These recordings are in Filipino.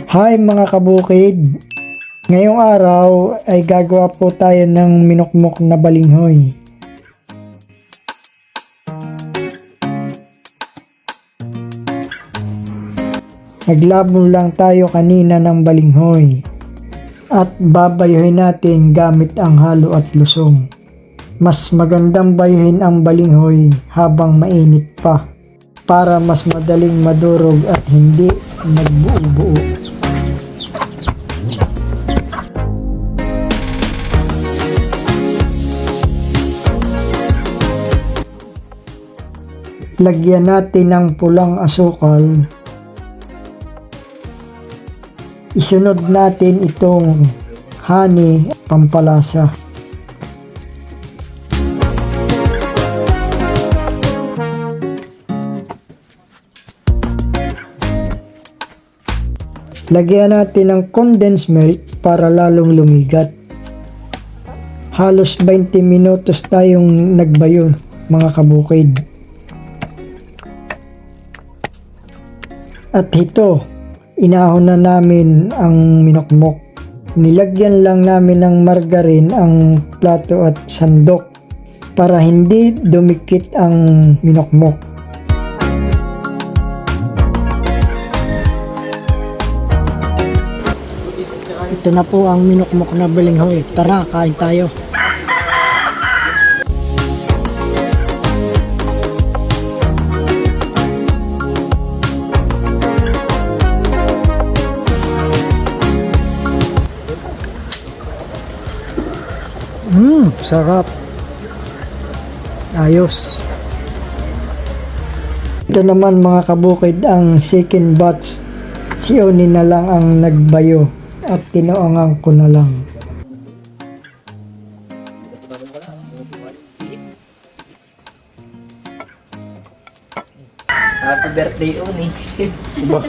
Hi mga kabukid! Ngayong araw ay gagawa po tayo ng minukmok na balinghoy. Naglabon lang tayo kanina ng balinghoy at babayuhin natin gamit ang halo at lusong. Mas magandang bayuhin ang balinghoy habang mainit pa para mas madaling madurog at hindi nagbuo-buo. Lagyan natin ng pulang asukal. Isunod natin itong honey pampalasa. Lagyan natin ng condensed milk para lalong lumigat. Halos 20 minutos tayong nagbayo mga kabukid. At ito, inahon na namin ang minukmok. Nilagyan lang namin ng margarine ang plato at sandok para hindi dumikit ang minukmok. Ito na po ang minukmok na balinghoy. Tara, kain tayo. Sarap. Ayos. Ito naman mga kabukid ang second batch. Si Oni na lang ang nagbayo at tinuangan ko na lang. Happy birthday, Oni. Diba?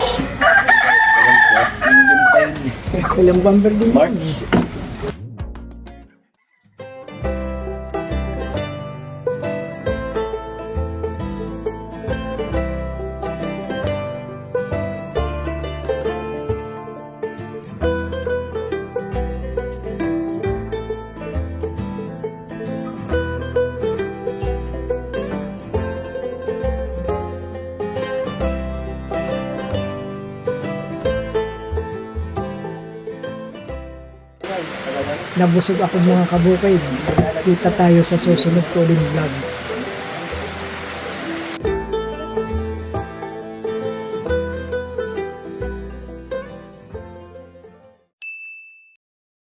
Ilang bang birthday? March. Nabusog ako mga kabukid. Kita tayo sa susunod ko din vlog.